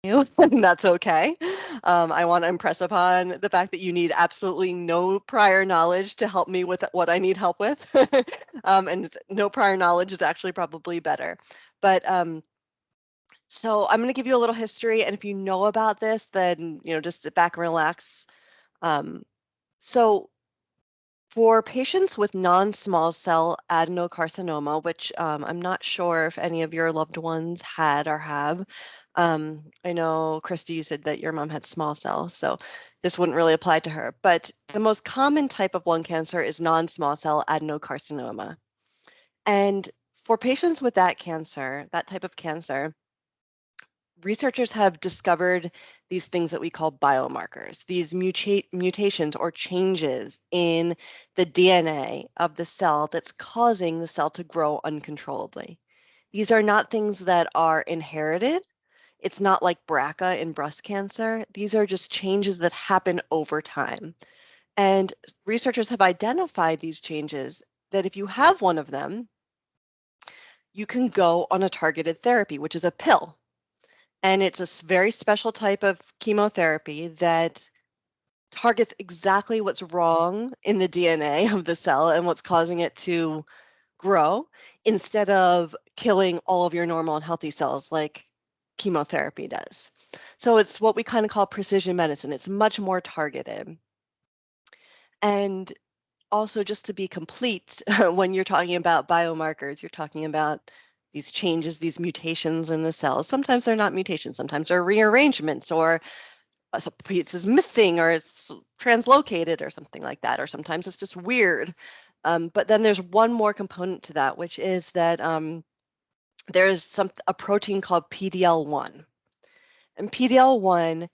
you, and that's okay. I want to impress upon the fact that you need absolutely no prior knowledge to help me with what I need help with. And no prior knowledge is actually probably better. But so I'm going to give you a little history, and if you know about this, then just sit back and relax. Um, so for patients with non-small cell adenocarcinoma, which I'm not sure if any of your loved ones had or have. I know, Christy, you said that your mom had small cell, so this wouldn't really apply to her. But the most common type of lung cancer is non-small cell adenocarcinoma. And for patients with that cancer, that type of cancer, researchers have discovered these things that we call biomarkers, these mutations or changes in the DNA of the cell that's causing the cell to grow uncontrollably. These are not things that are inherited. It's not like BRCA in breast cancer. These are just changes that happen over time. And researchers have identified these changes that if you have one of them, you can go on a targeted therapy, which is a pill. And it's a very special type of chemotherapy that targets exactly what's wrong in the DNA of the cell and what's causing it to grow instead of killing all of your normal and healthy cells like chemotherapy does. So it's what we kind of call precision medicine. It's much more targeted. And also, just to be complete, when you're talking about biomarkers, you're talking about these changes, these mutations in the cells. Sometimes they're not mutations, sometimes they're rearrangements, or a piece is missing, or it's translocated, or something like that, or sometimes it's just weird. But then there's one more component to that, which is that there's a protein called PDL1. And PDL1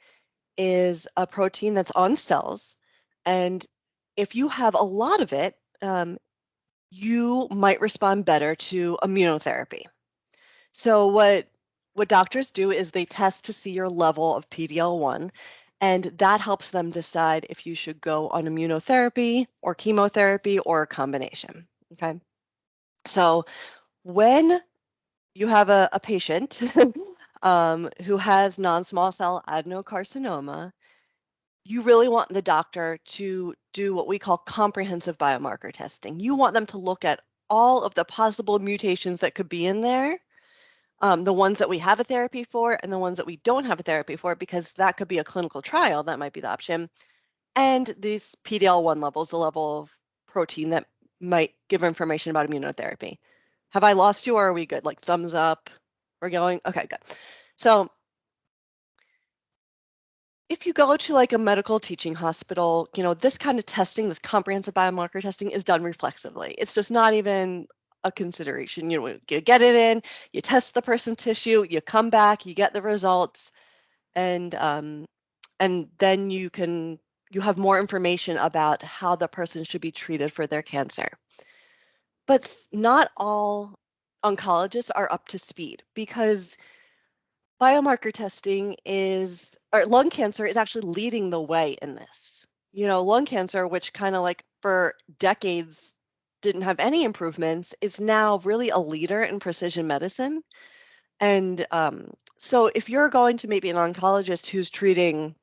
is a protein that's on cells. And if you have a lot of it, you might respond better to immunotherapy. So what doctors do is they test to see your level of PDL1, and that helps them decide if you should go on immunotherapy or chemotherapy or a combination. Okay. So when you have a patient who has non-small cell adenocarcinoma, you really want the doctor to do what we call comprehensive biomarker testing. You want them to look at all of the possible mutations that could be in there, the ones that we have a therapy for and the ones that we don't have a therapy for, because that could be a clinical trial. That might be the option. And these PDL1 levels, the level of protein that might give information about immunotherapy. Have I lost you, or are we good? Like thumbs up? We're going? Okay, good. So if you go to like a medical teaching hospital, this kind of testing, this comprehensive biomarker testing is done reflexively. It's just not even a consideration. You get it in, you test the person's tissue, you come back, you get the results, and then you have more information about how the person should be treated for their cancer. But not all oncologists are up to speed, because biomarker testing or lung cancer is actually leading the way in this. Lung cancer, which kind of like for decades didn't have any improvements, is now really a leader in precision medicine. And so if you're going to maybe an oncologist who's treating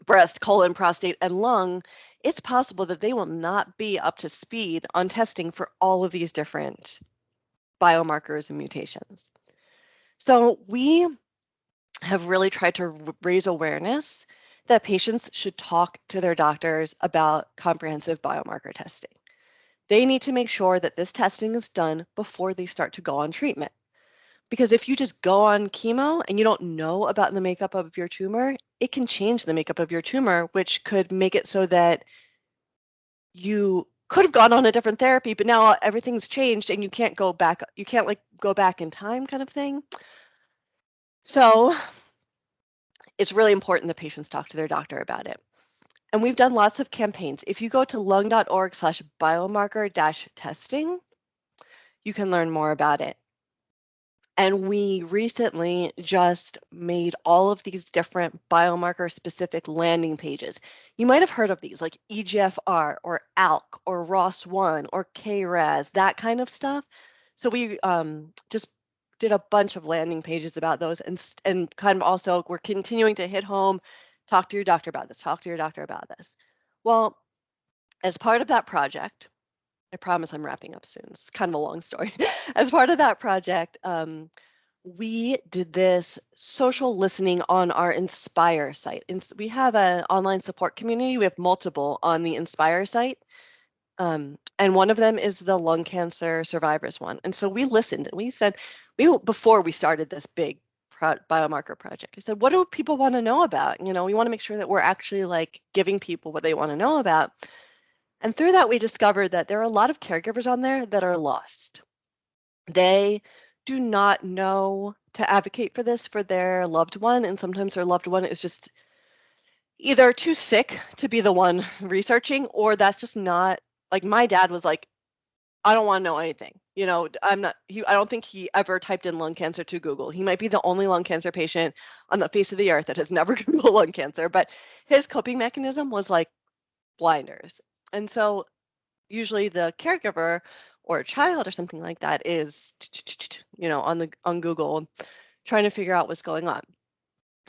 breast, colon, prostate, and lung, it's possible that they will not be up to speed on testing for all of these different biomarkers and mutations. So we have really tried to raise awareness that patients should talk to their doctors about comprehensive biomarker testing. They need to make sure that this testing is done before they start to go on treatment. Because if you just go on chemo and you don't know about the makeup of your tumor, it can change the makeup of your tumor, which could make it so that you could have gone on a different therapy, but now everything's changed and you can't go back. You can't like go back in time, kind of thing. So it's really important that patients talk to their doctor about it. And we've done lots of campaigns. If you go to lung.org/biomarker-testing, you can learn more about it. And we recently just made all of these different biomarker specific landing pages. You might have heard of these, like EGFR or ALK or ROS1 or KRAS, that kind of stuff. So we just did a bunch of landing pages about those, and kind of also we're continuing to hit home, talk to your doctor about this, talk to your doctor about this. Well, as part of that project, I promise I'm wrapping up soon. It's kind of a long story. As part of that project, we did this social listening on our Inspire site. We have an online support community. We have multiple on the Inspire site. And one of them is the lung cancer survivors one. And so we listened and we said, before we started this big biomarker project, I said, what do people want to know about? We want to make sure that we're actually like giving people what they want to know about. And through that, we discovered that there are a lot of caregivers on there that are lost. They do not know to advocate for this for their loved one. And sometimes their loved one is just either too sick to be the one researching, or that's just not, like my dad was like, I don't want to know anything. I don't think he ever typed in lung cancer to Google. He might be the only lung cancer patient on the face of the earth that has never Googled lung cancer, but his coping mechanism was like blinders. And so usually the caregiver or a child or something like that is, on Google trying to figure out what's going on.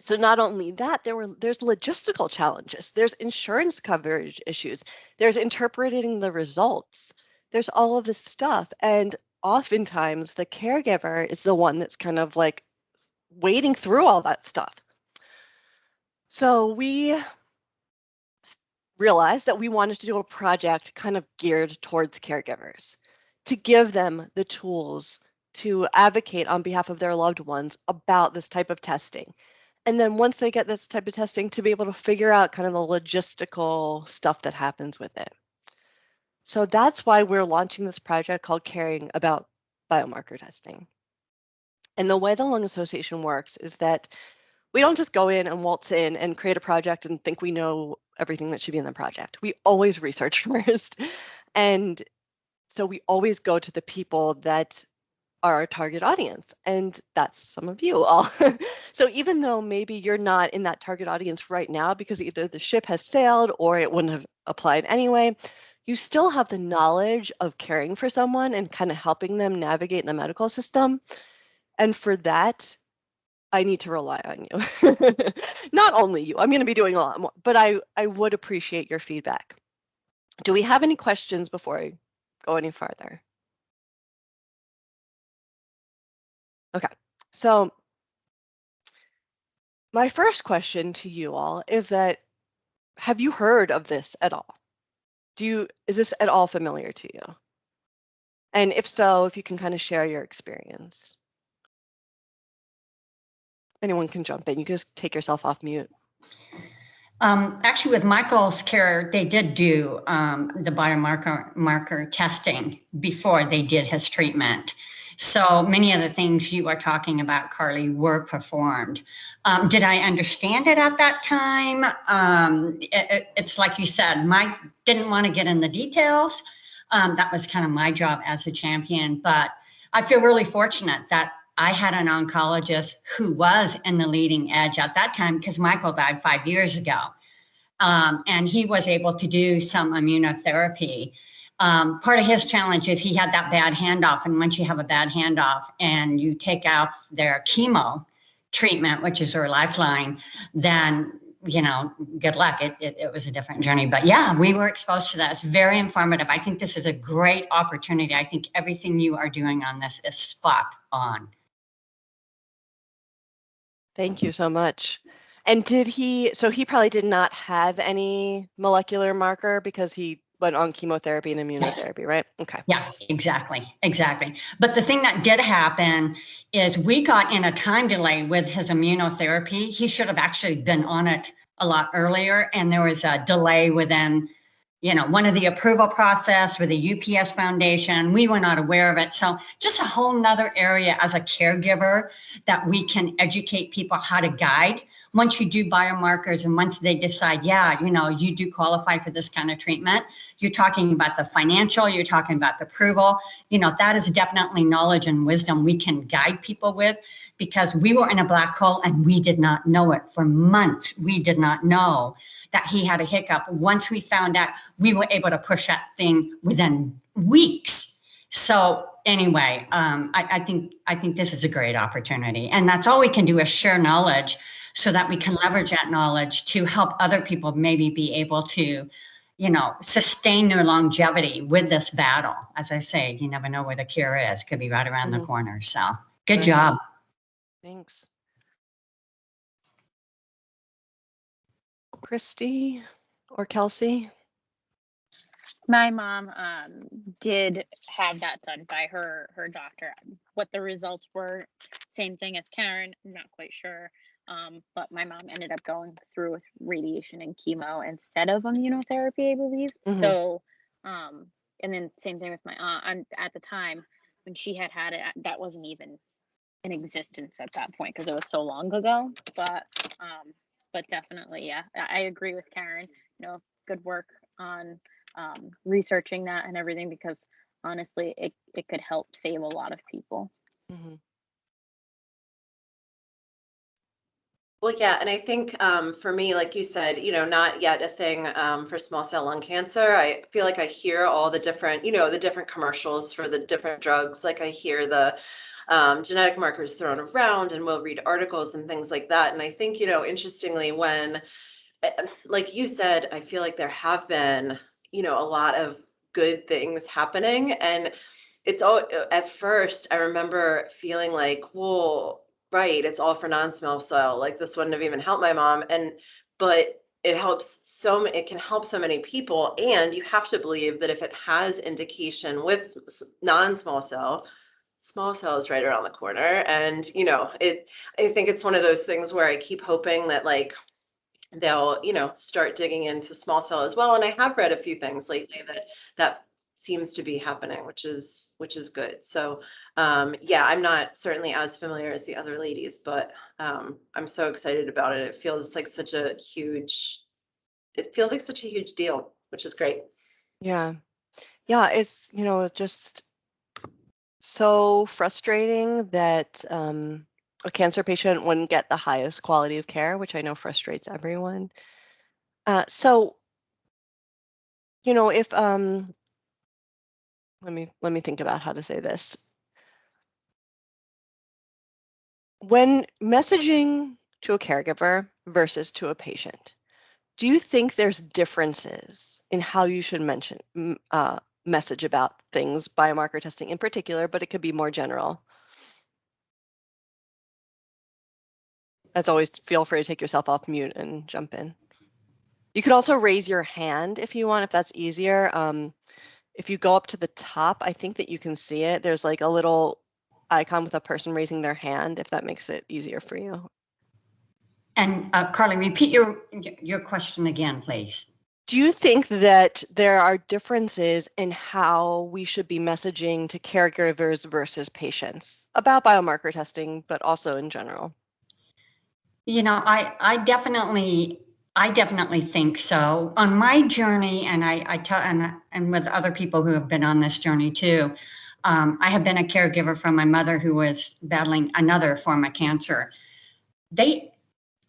So not only that, there's logistical challenges, there's insurance coverage issues, there's interpreting the results, there's all of this stuff. And oftentimes the caregiver is the one that's kind of like wading through all that stuff. So we realized that we wanted to do a project kind of geared towards caregivers, to give them the tools to advocate on behalf of their loved ones about this type of testing. And then once they get this type of testing, to be able to figure out kind of the logistical stuff that happens with it. So that's why we're launching this project called Caring About Biomarker Testing. And the way the Lung Association works is that we don't just go in and waltz in and create a project and think we know everything that should be in the project. We always research first. And so we always go to the people that are our target audience. And that's some of you all. So even though maybe you're not in that target audience right now because either the ship has sailed or it wouldn't have applied anyway, you still have the knowledge of caring for someone and kind of helping them navigate the medical system. And for that, I need to rely on you. Not only you, I'm going to be doing a lot more, but I would appreciate your feedback. Do we have any questions before I go any farther? Okay, so my first question to you all is that, have you heard of this at all? Is this at all familiar to you? And if so, if you can kind of share your experience. Anyone can jump in. You can just take yourself off mute. Actually, with Michael's care, they did do the biomarker testing before they did his treatment. So many of the things you are talking about, Carly, were performed. Did I understand it at that time? It's like you said, Mike didn't want to get in the details. That was kind of my job as a champion, but I feel really fortunate that I had an oncologist who was in the leading edge at that time because Michael died 5 years ago. And he was able to do some immunotherapy. Part of his challenge is he had that bad handoff. And once you have a bad handoff and you take off their chemo treatment, which is their lifeline, then, good luck. It was a different journey. But yeah, we were exposed to that. It's very informative. I think this is a great opportunity. I think everything you are doing on this is spot on. Thank you so much. And so he probably did not have any molecular marker because he went on chemotherapy and immunotherapy, yes. Right? Okay. Yeah, exactly. But the thing that did happen is we got in a time delay with his immunotherapy. He should have actually been on it a lot earlier. And there was a delay within, one of the approval process with the UPS Foundation. We were not aware of it. So just a whole nother area as a caregiver that we can educate people how to guide. Once you do biomarkers and once they decide, you do qualify for this kind of treatment, you're talking about the financial, you're talking about the approval, that is definitely knowledge and wisdom we can guide people with, because we were in a black hole and we did not know it for months. We did not know that he had a hiccup. Once we found out, we were able to push that thing within weeks. So anyway, I think this is a great opportunity, and that's all we can do is share knowledge so that we can leverage that knowledge to help other people maybe be able to, sustain their longevity with this battle. As I say, you never know where the cure is. Could be right around the corner. So good job. Thanks. Christy or Kelsey? My mom did have that done by her doctor. What the results were, same thing as Karen, I'm not quite sure. But my mom ended up going through with radiation and chemo instead of immunotherapy, I believe. So, and then same thing with my aunt. At the time when she had it, that wasn't even in existence at that point because it was so long ago. But definitely, yeah, I agree with Karen. Good work on researching that and everything, because honestly, it could help save a lot of people. Well, yeah, and I think for me, like you said, not yet a thing for small cell lung cancer. I feel like I hear all the different, the different commercials for the different drugs. Like I hear the genetic markers thrown around, and we'll read articles and things like that. And I think, interestingly, when, like you said, I feel like there have been, a lot of good things happening. And it's all, at first, I remember feeling like, well, right, it's all for non-small cell. Like this wouldn't have even helped my mom. But it can help so many people. And you have to believe that if it has indication with non-small cell, small cell is right around the corner. And, I think it's one of those things where I keep hoping that like they'll, start digging into small cell as well. And I have read a few things lately that seems to be happening, which is good. So yeah, I'm not certainly as familiar as the other ladies, but I'm so excited about it. It feels like such a huge deal, which is great. Yeah. It's, just so frustrating that a cancer patient wouldn't get the highest quality of care, which I know frustrates everyone. So, if let me think about how to say this. When messaging to a caregiver versus to a patient, do you think there's differences in how you should message about things, biomarker testing in particular, but it could be more general? As always, feel free to take yourself off mute and jump in. You could also raise your hand if you want, if that's easier. If you go up to the top, I think that you can see it. There's like a little icon with a person raising their hand, if that makes it easier for you. And Carly, repeat your question again, please. Do you think that there are differences in how we should be messaging to caregivers versus patients about biomarker testing, but also in general? I definitely think so. On my journey, and and with other people who have been on this journey too, I have been a caregiver for my mother who was battling another form of cancer. They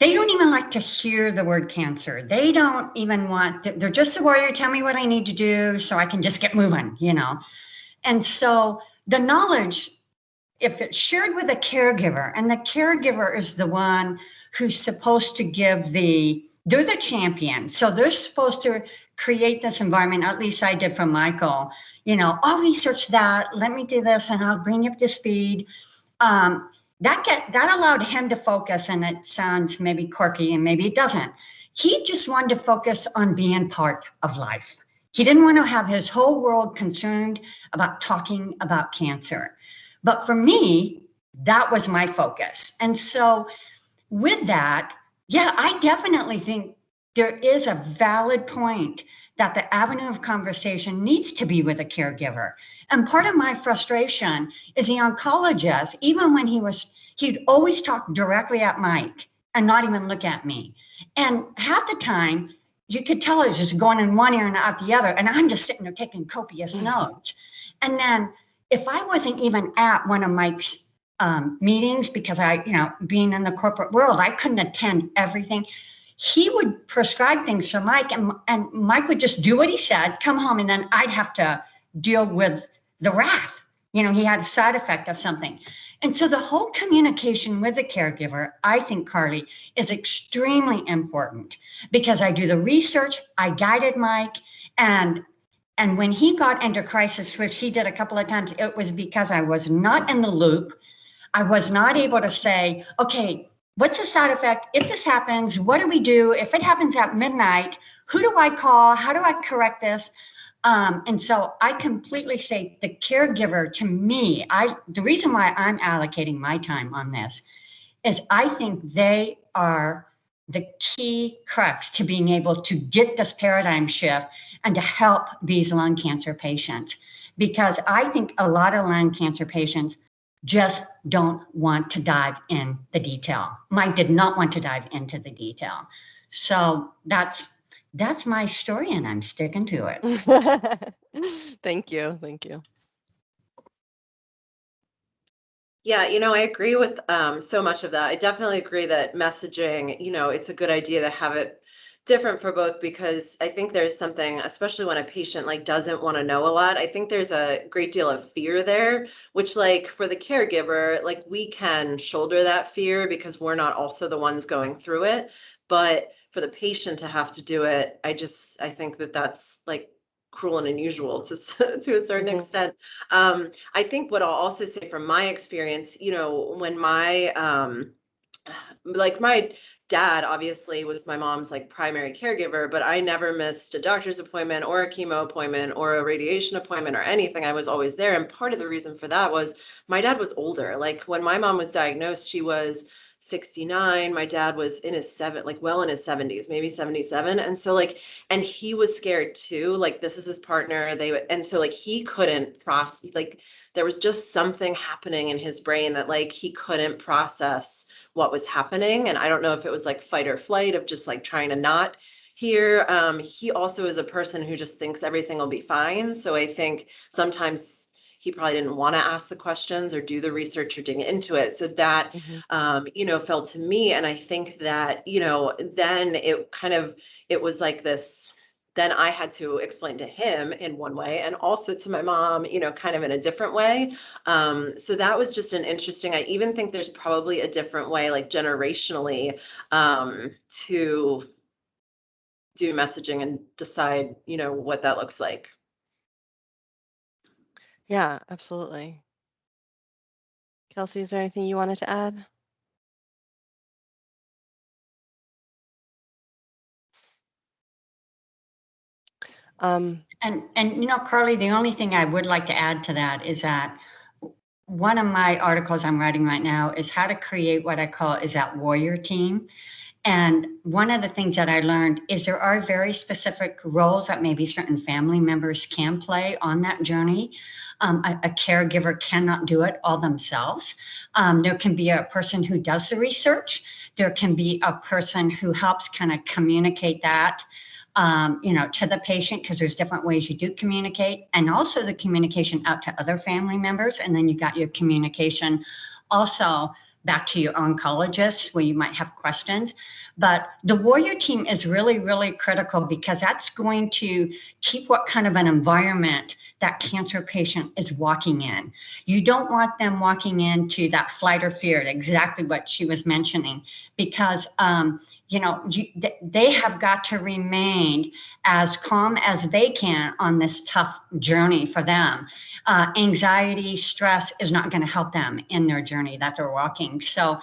don't even like to hear the word cancer. They don't even they're just a warrior. Tell me what I need to do so I can just get moving, And so the knowledge, if it's shared with a caregiver, and the caregiver is the one who's supposed to they're the champion. So they're supposed to create this environment, at least I did for Michael, I'll research that, let me do this, and I'll bring you up to speed. That allowed him to focus, and it sounds maybe quirky and maybe it doesn't. He just wanted to focus on being part of life. He didn't want to have his whole world consumed about talking about cancer. But for me, that was my focus. And so with that, yeah, I definitely think there is a valid point that the avenue of conversation needs to be with a caregiver. And part of my frustration is the oncologist, even when he'd always talk directly at Mike and not even look at me. And half the time, you could tell it was just going in one ear and out the other. And I'm just sitting there taking copious notes. And then if I wasn't even at one of Mike's meetings, because being in the corporate world, I couldn't attend everything. He would prescribe things for Mike, and Mike would just do what he said, come home, and then I'd have to deal with the wrath he had a side effect of something. And so the whole communication with the caregiver, I think, Carly, is extremely important, because I do the research, I guided Mike, and when he got into crisis, which he did a couple of times, it was because I was not in the loop. I was not able to say, okay, what's the side effect? If this happens, what do we do? If it happens at midnight, who do I call? How do I correct this? And so I completely say the caregiver, to me, the reason why I'm allocating my time on this is I think they are the key crux to being able to get this paradigm shift and to help these lung cancer patients. Because I think a lot of lung cancer patients just don't want to dive in the detail. Mike did not want to dive into the detail. So that's my story, and I'm sticking to it. Thank you. Thank you. Yeah, I agree with so much of that. I definitely agree that messaging, it's a good idea to have it different for both, because I think there's something, especially when a patient like doesn't want to know a lot. I think there's a great deal of fear there, which like for the caregiver, like we can shoulder that fear because we're not also the ones going through it. But for the patient to have to do it, I think that that's like cruel and unusual to to a certain extent. I think what I'll also say from my experience, when my like my dad obviously was my mom's like primary caregiver, but I never missed a doctor's appointment or a chemo appointment or a radiation appointment or anything. I was always there. And part of the reason for that was my dad was older. Like when my mom was diagnosed, she was 69. My dad was in his well in his 70s, maybe 77. And so like, and he was scared too. Like this is his partner. And so like he couldn't process, like there was just something happening in his brain that like he couldn't process what was happening. And I don't know if it was like fight or flight of just like trying to not hear. He also is a person who just thinks everything will be fine. So I think sometimes he probably didn't want to ask the questions or do the research or dig into it. So that, felt to me. And I think that, then it was like this, then I had to explain to him in one way and also to my mom, kind of in a different way. So that was just an interesting, I even think there's probably a different way, like generationally, to do messaging and decide, what that looks like. Yeah, absolutely. Kelsey, is there anything you wanted to add? And Carly, the only thing I would like to add to that is that one of my articles I'm writing right now is how to create what I call is that warrior team. And one of the things that I learned is there are very specific roles that maybe certain family members can play on that journey. A caregiver cannot do it all themselves. There can be a person who does the research. There can be a person who helps kind of communicate that to the patient, because there's different ways you do communicate, and also the communication out to other family members. And then you got your communication also back to your oncologist where you might have questions. But the warrior team is really, really critical, because that's going to keep what kind of an environment that cancer patient is walking in. You don't want them walking into that flight or fear, exactly what she was mentioning, because they have got to remain as calm as they can on this tough journey for them. Anxiety, stress is not going to help them in their journey that they're walking. So,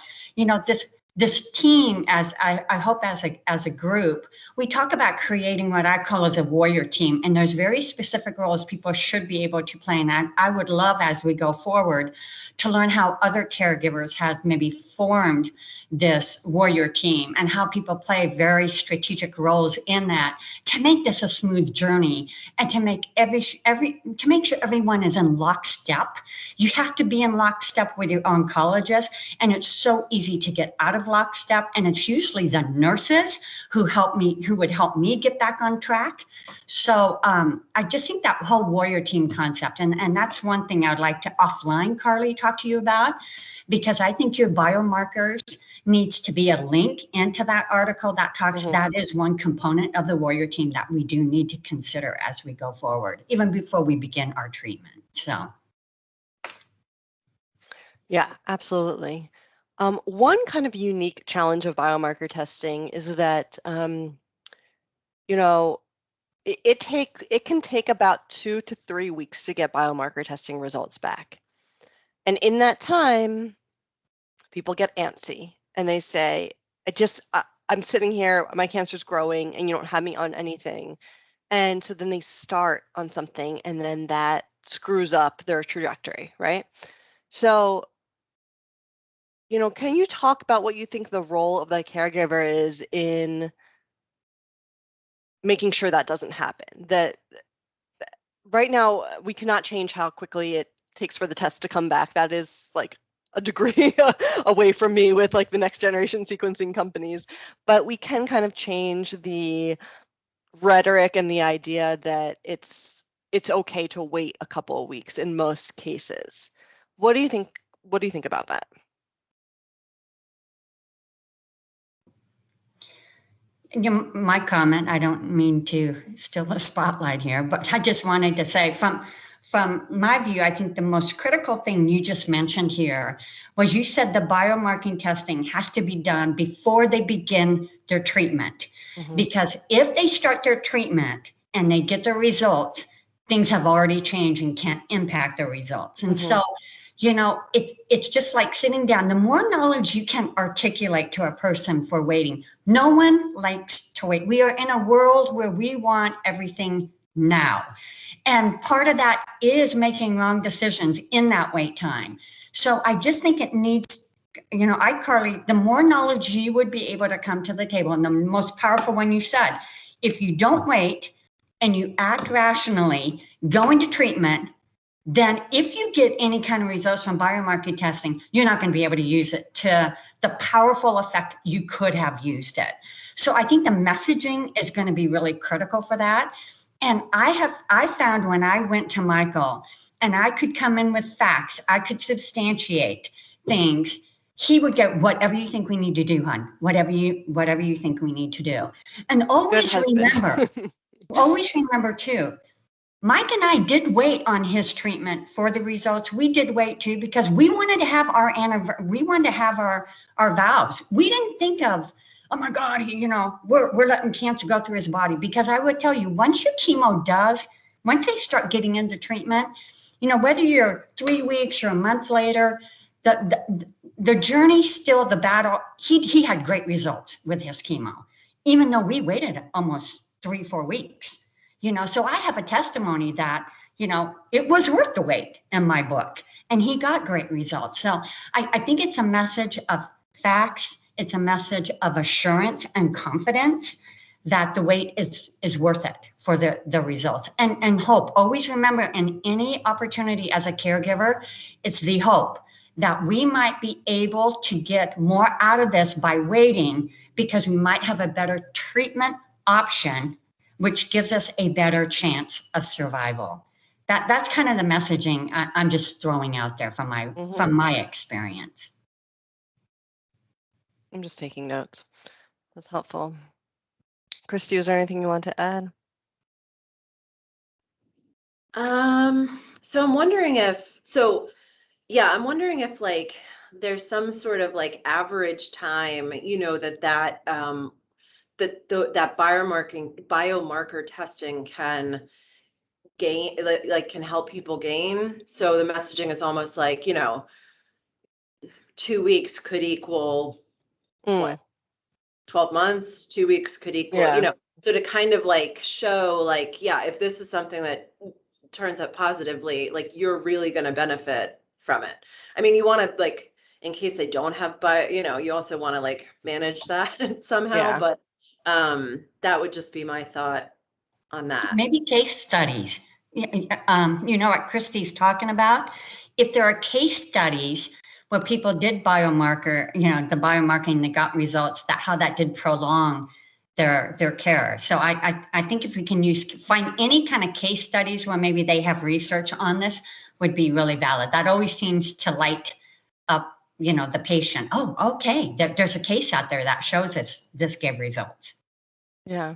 this team, as I hope as a group, we talk about creating what I call as a warrior team. And there's very specific roles people should be able to play. And I would love, as we go forward, to learn how other caregivers have maybe formed this warrior team and how people play very strategic roles in that to make this a smooth journey and to make to make sure everyone is in lockstep. You have to be in lockstep with your oncologist, and it's so easy to get out of lockstep. And it's usually the nurses who would help me get back on track. So I just think that whole warrior team concept, and that's one thing I'd like to offline, Carly, talk to you about, because I think your biomarkers needs to be a link into that article that talks, that is one component of the warrior team that we do need to consider as we go forward, even before we begin our treatment. So. Yeah, absolutely. One kind of unique challenge of biomarker testing is that, you know, it can take about 2 to 3 weeks to get biomarker testing results back. And in that time, people get antsy and they say, I'm sitting here, my cancer's growing, and you don't have me on anything. And so then they start on something, and then that screws up their trajectory, right? So, can you talk about what you think the role of the caregiver is in making sure that doesn't happen? That right now we cannot change how quickly it takes for the test to come back. That is like a degree away from me with like the next generation sequencing companies, but we can kind of change the rhetoric and the idea that it's okay to wait a couple of weeks in most cases. What do you think? What do you think about that? My comment, I don't mean to steal the spotlight here, but I just wanted to say from my view, I think the most critical thing you just mentioned here was you said the biomarking testing has to be done before they begin their treatment. Mm-hmm. Because if they start their treatment and they get the results, things have already changed and can't impact the results. And Mm-hmm. so it's just like sitting down. The more knowledge you can articulate to a person for waiting, no one likes to wait. We are in a world where we want everything now. And part of that is making wrong decisions in that wait time. So I just think it needs, iCarly, the more knowledge you would be able to come to the table, and the most powerful one you said, if you don't wait and you act rationally, go into treatment, then if you get any kind of results from biomarker testing, you're not going to be able to use it to the powerful effect you could have used it. So I think the messaging is going to be really critical for that. And I found when I went to Michael and I could come in with facts, I could substantiate things. He would get whatever you think we need to do, hon. Whatever you think we need to do. And Good husband. always remember too, Mike and I did wait on his treatment for the results. We did wait too because we wanted to have our vows. We didn't think of, oh my God, we're letting cancer go through his body. Because I would tell you, once once they start getting into treatment, whether you're 3 weeks or a month later, the journey, still the battle. He had great results with his chemo, even though we waited almost 3-4 weeks. So I have a testimony that, it was worth the wait in my book, and he got great results. So I think it's a message of facts. It's a message of assurance and confidence that the wait is worth it for the results, and hope. Always remember, in any opportunity as a caregiver, it's the hope that we might be able to get more out of this by waiting, because we might have a better treatment option, which gives us a better chance of survival. That's kind of the messaging I'm just throwing out there from my experience. I'm just taking notes. That's helpful. Christy, is there anything you want to add? So I'm wondering if like there's some sort of like average time, that biomarker testing can gain, like can help people gain. So the messaging is almost like, 2 weeks could equal what? 12 months, 2 weeks could equal, Yeah. so to kind of like show like, yeah, if this is something that turns out positively, like you're really going to benefit from it. I mean, you want to like, in case they don't have you also want to like manage that somehow, Yeah. but that would just be my thought on that. Maybe case studies. What Christy's talking about. If there are case studies where people did biomarker, the biomarking that got results, how that did prolong their care. So I think if we can find any kind of case studies where maybe they have research on this, would be really valid. That always seems to light up, the patient. Oh, okay, there's a case out there that shows this gave results. Yeah.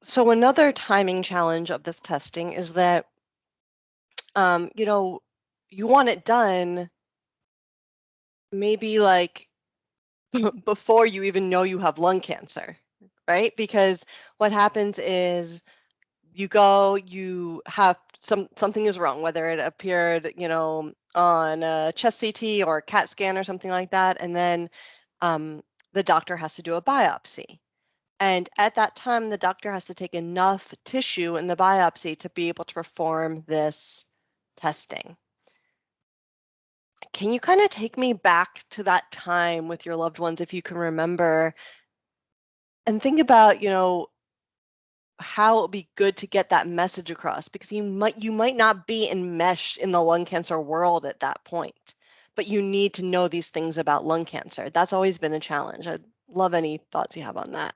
So another timing challenge of this testing is that, you want it done maybe like before you even know you have lung cancer, right? Because what happens is you go, you have something is wrong, whether it appeared, on a chest CT or a CAT scan or something like that, and then the doctor has to do a biopsy. And at that time, the doctor has to take enough tissue in the biopsy to be able to perform this testing. Can you kind of take me back to that time with your loved ones, if you can remember, and think about, how it would be good to get that message across, because you might not be enmeshed in the lung cancer world at that point, but you need to know these things about lung cancer. That's always been a challenge. I'd love any thoughts you have on that.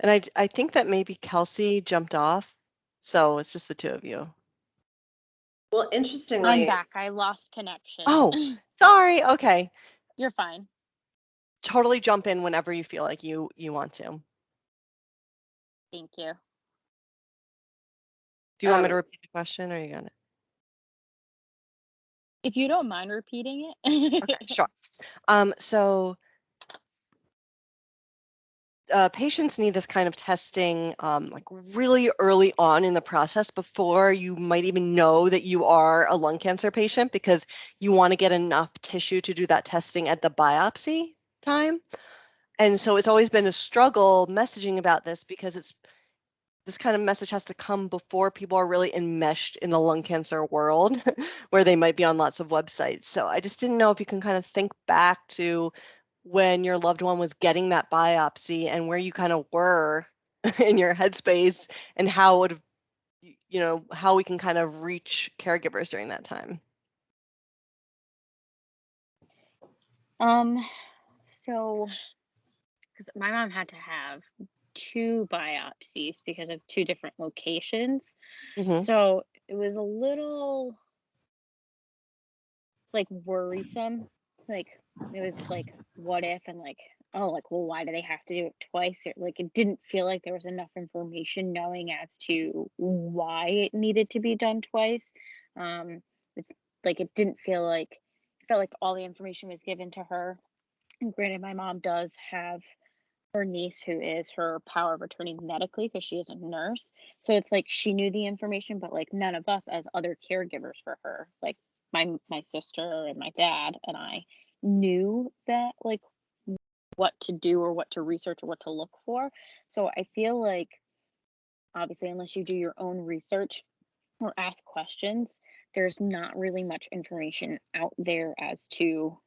And I think that maybe Kelsey jumped off, so it's just the two of you. Well, I'm interestingly, back. I lost connection. Oh, sorry. Okay. You're fine. Totally jump in whenever you feel like you want to. Thank you. Do you want me to repeat the question, or are you gonna? If you don't mind repeating it. Okay, sure. So patients need this kind of testing like really early on in the process, before you might even know that you are a lung cancer patient, because you want to get enough tissue to do that testing at the biopsy time. And so it's always been a struggle messaging about this, because this kind of message has to come before people are really enmeshed in the lung cancer world, where they might be on lots of websites. So I just didn't know if you can kind of think back to when your loved one was getting that biopsy, and where you kind of were in your headspace, and how would, how we can kind of reach caregivers during that time. So, because my mom had to have 2 biopsies because of 2 different locations. Mm-hmm. So it was a little like worrisome. Like it was like, what if, and like, oh, like, well, why do they have to do it twice? Like it didn't feel like there was enough information knowing as to why it needed to be done twice. It's like it didn't feel like it felt like all the information was given to her. And granted, my mom does have her niece who is her power of attorney medically because she is a nurse. So it's like she knew the information, but like none of us as other caregivers for her, like my sister and my dad and I knew that like what to do or what to research or what to look for. So I feel like obviously unless you do your own research or ask questions, there's not really much information out there as to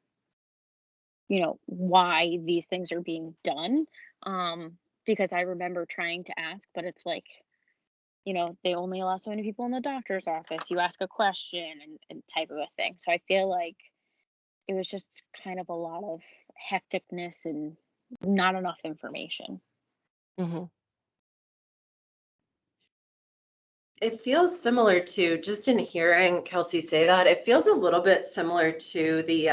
why these things are being done. Because I remember trying to ask, but it's like, they only allow so many people in the doctor's office. You ask a question and type of a thing. So I feel like it was just kind of a lot of hecticness and not enough information. Mm-hmm. it feels similar to, just in hearing Kelsey say that, it feels a little bit similar to the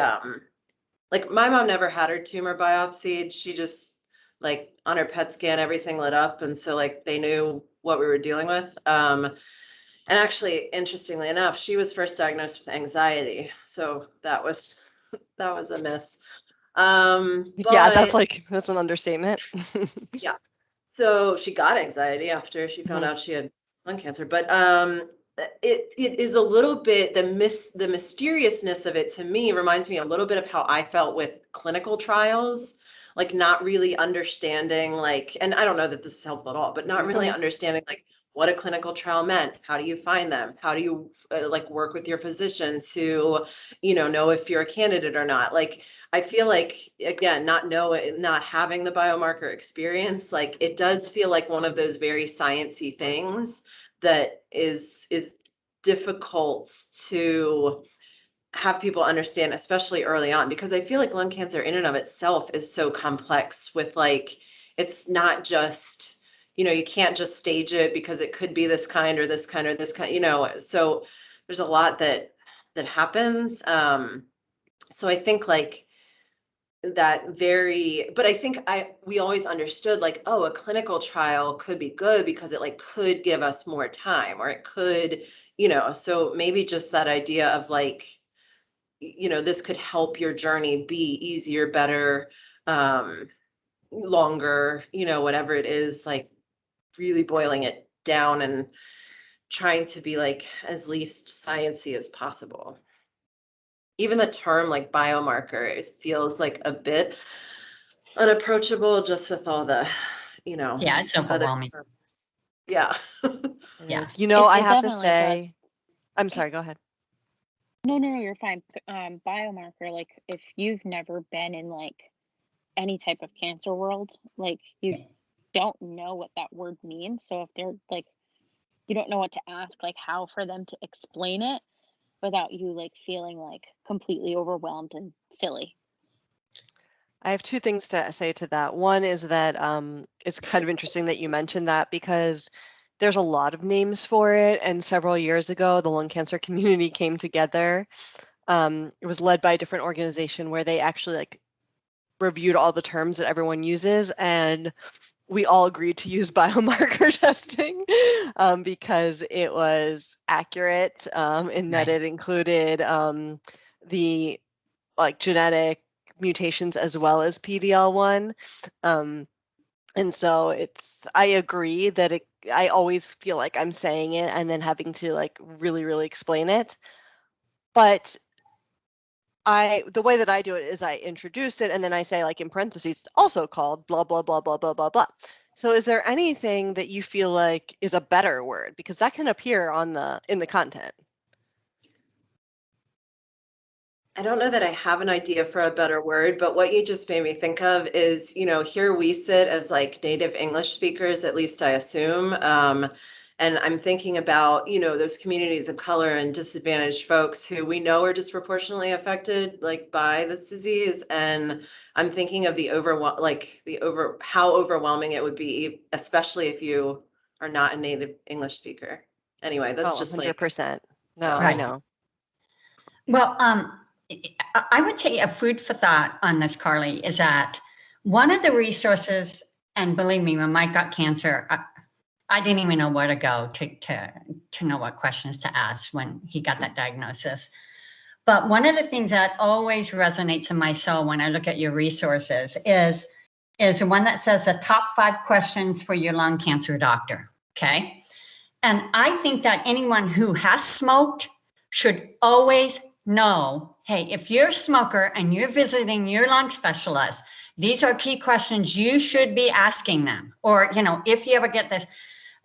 like my mom never had her tumor biopsied. She just, like, on her PET scan, everything lit up, and so like they knew what we were dealing with. And actually, interestingly enough, she was first diagnosed with anxiety, so that was that was a miss. Yeah, But that's an understatement. yeah, so she got anxiety after she found Mm-hmm. out she had lung cancer. But it is a little bit, the mysteriousness of it to me reminds me a little bit of how I felt with clinical trials, like not really understanding, like, and I don't know that this is helpful at all, but not really Mm-hmm. understanding like what a clinical trial meant. How do you find them? How do you like work with your physician to, know if you're a candidate or not? Like, I feel like, again, not having the biomarker experience, like it does feel like one of those very sciencey things that is difficult to have people understand, especially early on, because I feel like lung cancer in and of itself is so complex with like, it's not just, you can't just stage it because it could be this kind or this kind or this kind, so there's a lot that happens. So I think like but I think we always understood like, oh, a clinical trial could be good because it like could give us more time, or it could, so maybe just that idea of like, this could help your journey be easier, better, longer, whatever it is, like really boiling it down and trying to be like as least sciencey as possible. Even the term like biomarker feels like a bit unapproachable just with all the, Yeah, it's other overwhelming. terms. Yeah. It Yeah. is. I It have to definitely does. say, I'm sorry, go ahead. No, no, no, you're fine. Biomarker, like if you've never been in like any type of cancer world, like you don't know what that word means. So if they're like, you don't know what to ask, like how for them to explain it without you like feeling like completely overwhelmed and silly. I have two things to say to that. One is that it's kind of interesting that you mentioned that, because there's a lot of names for it. And several years ago, the lung cancer community came together. It was led by a different organization where they actually like reviewed all the terms that everyone uses, and we all agreed to use biomarker testing because it was accurate in that it included the like genetic mutations as well as PDL1. And so I agree that I always feel like I'm saying it and then having to like really, really explain it. But the way that I do it is I introduce it and then I say like in parentheses, also called blah, blah, blah, blah, blah, blah, blah. So is there anything that you feel like is a better word? Because that can appear in the content. I don't know that I have an idea for a better word, but what you just made me think of is, here we sit as like native English speakers, at least I assume. And I'm thinking about, those communities of color and disadvantaged folks who we know are disproportionately affected like by this disease. And I'm thinking of how overwhelming it would be, especially if you are not a native English speaker. Anyway, that's Oh, just like, 100%. No, yeah. I know. Well, I would say a food for thought on this, Carly, is that one of the resources, and believe me, when Mike got cancer, I didn't even know where to go to know what questions to ask when he got that diagnosis. But one of the things that always resonates in my soul when I look at your resources is the one that says the top 5 questions for your lung cancer doctor. Okay. And I think that anyone who has smoked should always know, hey, if you're a smoker and you're visiting your lung specialist, these are key questions you should be asking them. Or, if you ever get this,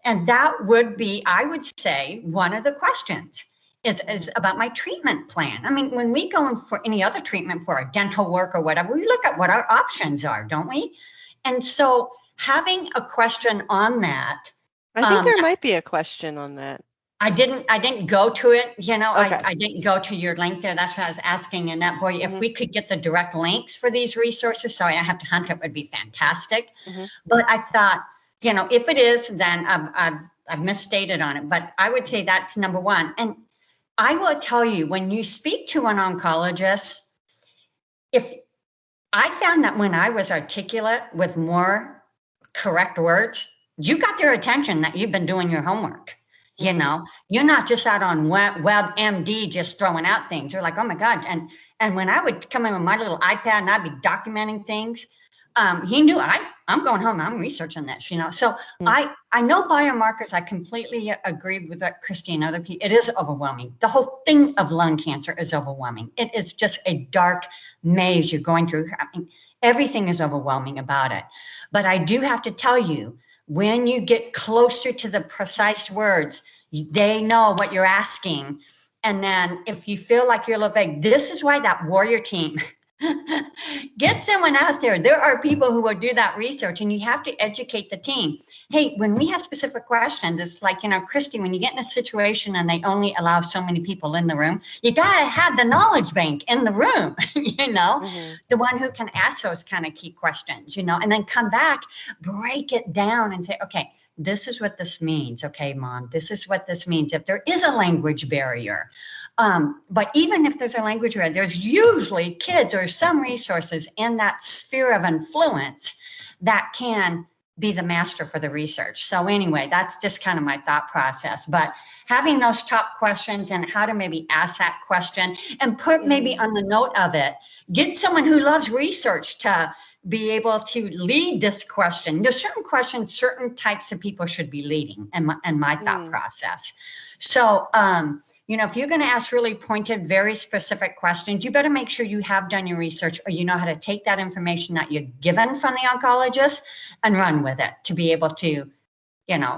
and that would be, I would say, one of the questions is about my treatment plan. I mean, when we go in for any other treatment for a dental work or whatever, we look at what our options are, don't we? And so having a question on that. I think there might be a question on that. I didn't go to it, Okay. I didn't go to your link there. That's what I was asking. And that, boy, if we could get the direct links for these resources, sorry, I have to hunt it, would be fantastic. But I thought, if it is, then I've misstated on it. But I would say that's number one. And I will tell you, when you speak to an oncologist, if I found that when I was articulate with more correct words, you got their attention that you've been doing your homework. You're not just out on WebMD just throwing out things. You're like, oh my God. And when I would come in with my little iPad and I'd be documenting things, he knew I'm going home, I'm researching this, So I know biomarkers, I completely agree with that, Christy and other people. It is overwhelming. The whole thing of lung cancer is overwhelming. It is just a dark maze you're going through. I mean, everything is overwhelming about it. But I do have to tell you, when you get closer to the precise words, they know what you're asking. And then if you feel like you're a little vague, this is why that warrior team, get someone out there. There are people who will do that research, and you have to educate the team. Hey, when we have specific questions, it's like, Christy, when you get in a situation and they only allow so many people in the room, you got to have the knowledge bank in the room, the one who can ask those kind of key questions, and then come back, break it down and say, okay, this is what this means. Okay, Mom, this is what this means. If there is a language barrier, But even if there's a language barrier, there's usually kids or some resources in that sphere of influence that can be the master for the research. So anyway, that's just kind of my thought process. But having those top questions and how to maybe ask that question and put maybe on the note of it, get someone who loves research to be able to lead this question. There's certain questions, certain types of people should be leading in my thought process. So, if you're going to ask really pointed, very specific questions, you better make sure you have done your research or you know how to take that information that you're given from the oncologist and run with it to be able to,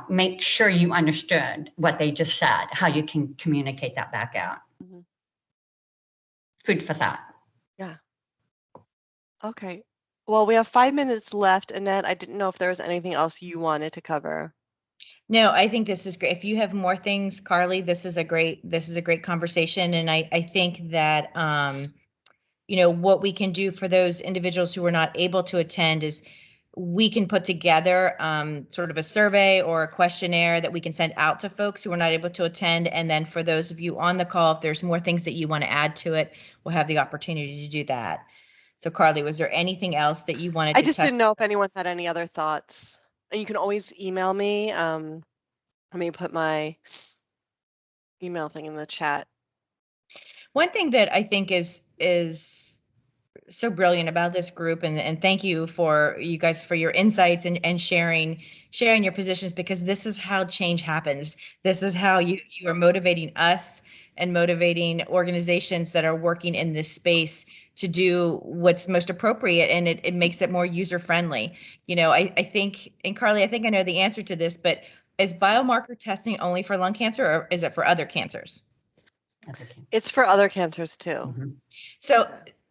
make sure you understood what they just said, how you can communicate that back out. Food for thought. Yeah. Okay. Well, we have 5 minutes left, Annette. I didn't know if there was anything else you wanted to cover. No, I think this is great. If you have more things, Carly, this is a great conversation. And I think that, what we can do for those individuals who are not able to attend is we can put together sort of a survey or a questionnaire that we can send out to folks who are not able to attend. And then for those of you on the call, if there's more things that you want to add to it, we'll have the opportunity to do that. So Carly, was there anything else that you wanted to I just didn't know if anyone had any other thoughts. And you can always email me. Let me put my email thing in the chat. One thing that I think is so brilliant about this group, and thank you for you guys for your insights and sharing your positions, because this is how change happens. This is how you are motivating us and motivating organizations that are working in this space to do what's most appropriate, and it makes it more user friendly. I think, and Carly, I think I know the answer to this, but is biomarker testing only for lung cancer, or is it for other cancers? It's for other cancers too. So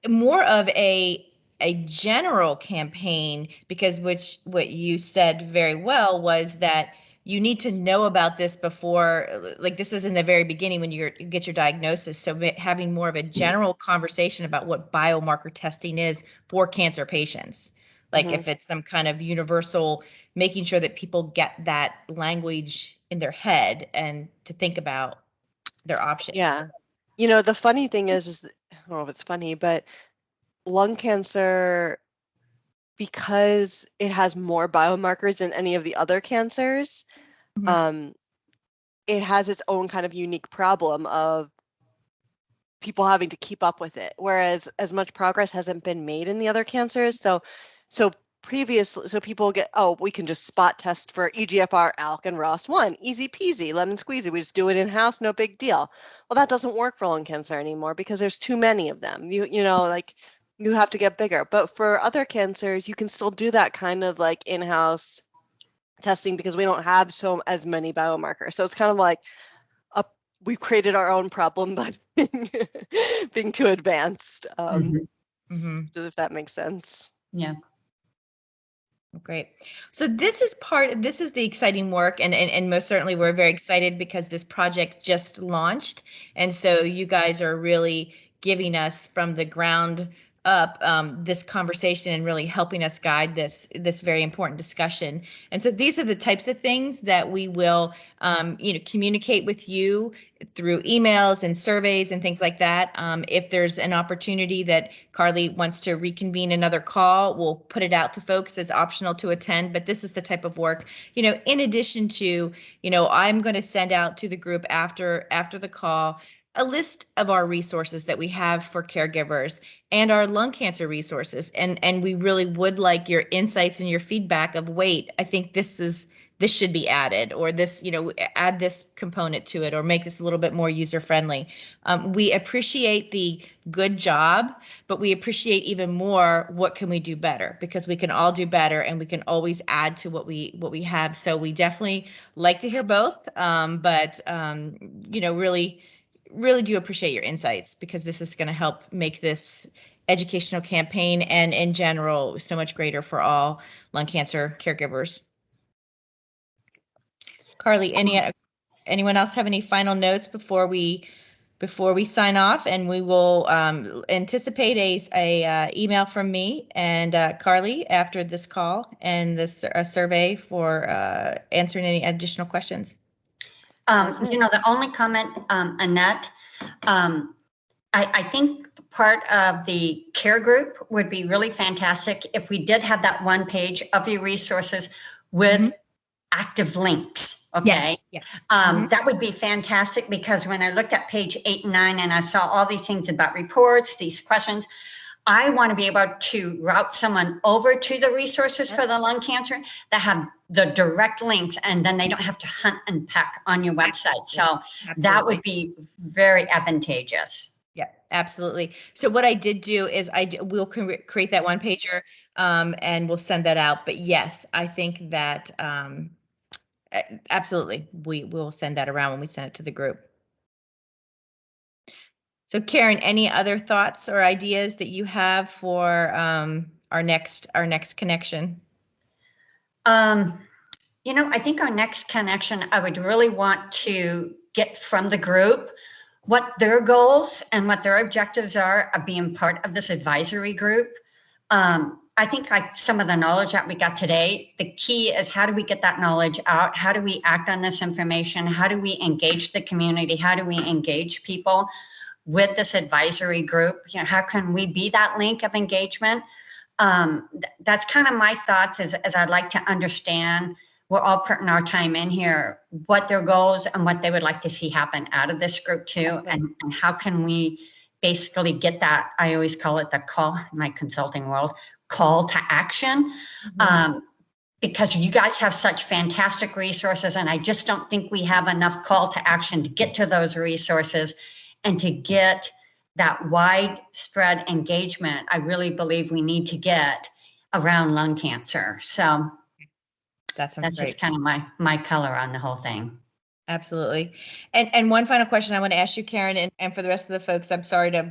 more of a general campaign, because what you said very well was that you need to know about this before, like this is in the very beginning when you get your diagnosis. So having more of a general conversation about what biomarker testing is for cancer patients. Like if it's some kind of universal, making sure that people get that language in their head and to think about their options. Yeah. The funny thing is I don't know if it's funny, but lung cancer, because it has more biomarkers than any of the other cancers, it has its own kind of unique problem of people having to keep up with it, whereas as much progress hasn't been made in the other cancers. So previously, so people we can just spot test for EGFR, ALK, and ROS1, easy peasy, lemon squeezy. We just do it in house, no big deal. Well, that doesn't work for lung cancer anymore because there's too many of them. You have to get bigger. But for other cancers, you can still do that kind of like in-house testing because we don't have as many biomarkers. So it's kind of like we've created our own problem by being too advanced. If that makes sense. Yeah. Great. So this is the exciting work, and most certainly we're very excited because this project just launched, and so you guys are really giving us from the ground up this conversation and really helping us guide this very important discussion. And so these are the types of things that we will communicate with you through emails and surveys and things like that. If there's an opportunity that Carly wants to reconvene another call, we'll put it out to folks as optional to attend. But this is the type of work, in addition to, I'm going to send out to the group after the call a list of our resources that we have for caregivers and our lung cancer resources. And we really would like your insights and your feedback of, wait, I think this should be added, or this, add this component to it, or make this a little bit more user friendly. We appreciate the good job, but we appreciate even more what can we do better, because we can all do better and we can always add to what we have. So we definitely like to hear both, but really do appreciate your insights, because this is going to help make this educational campaign and in general so much greater for all lung cancer caregivers. Carly, anyone else have any final notes before we sign off? And we will anticipate a email from me and Carly after this call, and this survey for answering any additional questions. The only comment, Annette, I think part of the care group would be really fantastic if we did have that one page of your resources with active links. Okay. Yes. That would be fantastic, because when I looked at page 8 and 9 and I saw all these things about reports, these questions, I want to be able to route someone over to the resources for the lung cancer that have the direct links, and then they don't have to hunt and peck on your website. So that would be very advantageous. Yeah, absolutely. So what I did do is we'll create that one pager, and we'll send that out. But yes, I think that absolutely we will send that around when we send it to the group. So Karen, any other thoughts or ideas that you have for our next connection? You know, I think our next connection, I would really want to get from the group what their goals and what their objectives are of being part of this advisory group. I think like some of the knowledge that we got today, the key is how do we get that knowledge out? How do we act on this information? How do we engage the community? How do we engage people with this advisory group? You know, how can we be that link of engagement? That's kind of my thoughts as I'd like to understand. We're all putting our time in here, what their goals and what they would like to see happen out of this group too. And how can we basically get that, I always call it the call, in my consulting world, call to action. Because you guys have such fantastic resources, and I just don't think we have enough call to action to get to those resources and to get that widespread engagement I really believe we need to get around lung cancer. So that's great. Just kind of my color on the whole thing. Absolutely. And one final question I want to ask you, Karen, and for the rest of the folks, I'm sorry to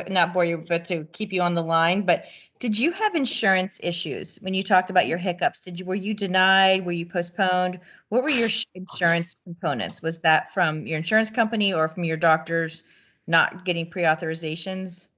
not bore you, but to keep you on the line. But did you have insurance issues when you talked about your hiccups? Were you denied? Were you postponed? What were your insurance components? Was that from your insurance company or from your doctors not getting pre-authorizations?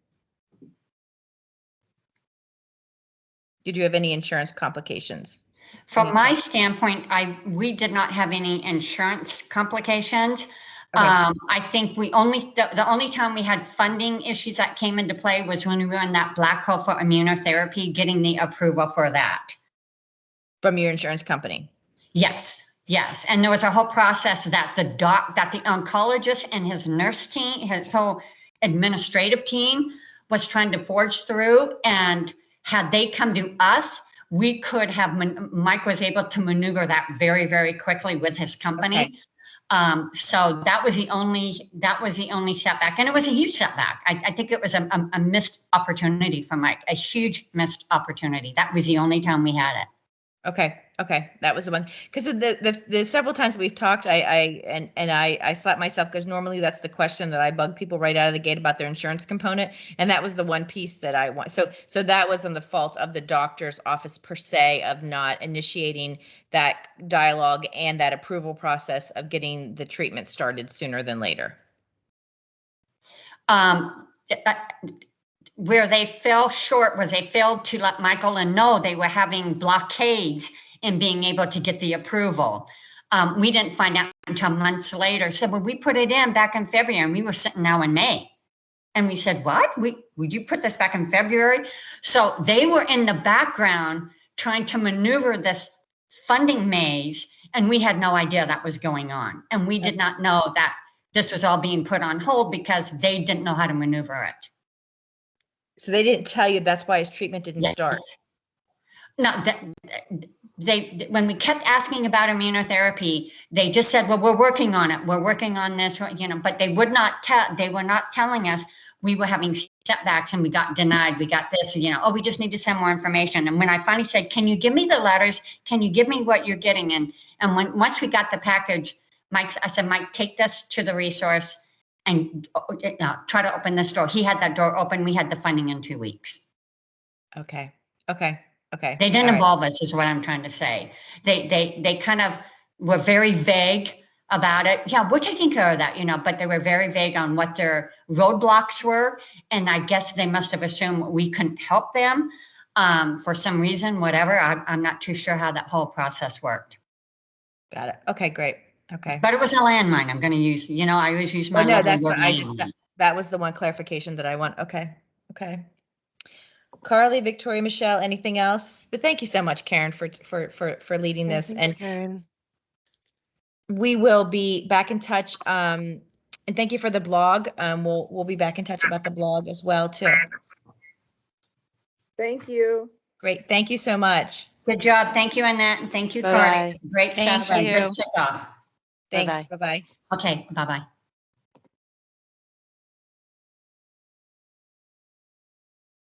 Did you have any insurance complications? From my standpoint, we did not have any insurance complications. Okay. I think the only time we had funding issues that came into play was when we were in that black hole for immunotherapy, getting the approval for that. From your insurance company? Yes. And there was a whole process that the oncologist and his nurse team, his whole administrative team was trying to forge through. And had they come to us, we could have, Mike was able to maneuver that very, very quickly with his company. Okay. So that was the only setback, and it was a huge setback. I think it was a missed opportunity for Mike, a huge missed opportunity. That was the only time we had it. Okay, that was the one. Because the several times we've talked, I slapped myself, because normally that's the question that I bug people right out of the gate about their insurance component, and that was the one piece that I want. So that was on the fault of the doctor's office per se, of not initiating that dialogue and that approval process of getting the treatment started sooner than later. Where they fell short was they failed to let Michael know they were having blockades in being able to get the approval. We didn't find out until months later. So when we put it in back in February, and we were sitting now in May, and we said, what? Would you put this back in February? So they were in the background trying to maneuver this funding maze, and we had no idea that was going on. And we did not know that this was all being put on hold because they didn't know how to maneuver it. So they didn't tell you that's why his treatment didn't start? No, when we kept asking about immunotherapy, they just said, well, we're working on it. We're working on this, but they were not telling us we were having setbacks and we got denied. We got this, we just need to send more information. And when I finally said, can you give me the letters? Can you give me what you're getting? And once we got the package, I said, Mike, take this to the resource and try to open this door. He had that door open. We had the funding in 2 weeks. Okay. They didn't involve us, is what I'm trying to say. They kind of were very vague about it. Yeah, we're taking care of that, but they were very vague on what their roadblocks were. And I guess they must have assumed we couldn't help them for some reason, whatever. I'm not too sure how that whole process worked. Got it. Okay, great. Okay. But it was a landmine. I'm going to use, I always use my Oh, no, lovely that's word what landmine. that was the one clarification that I want. Okay. Okay. Carly, Victoria, Michelle, anything else? But thank you so much, Karen, for leading this. Thanks, And Karen. we will be back in touch. And thank you for the blog. We'll be back in touch about the blog as well too. Thank you. Great. Thank you so much. Good job. Thank you, Annette. And thank you, Bye-bye. Carly. Great Thank stuff. And you. good kickoff. Thanks. Bye-bye. Bye-bye. Okay. Bye-bye.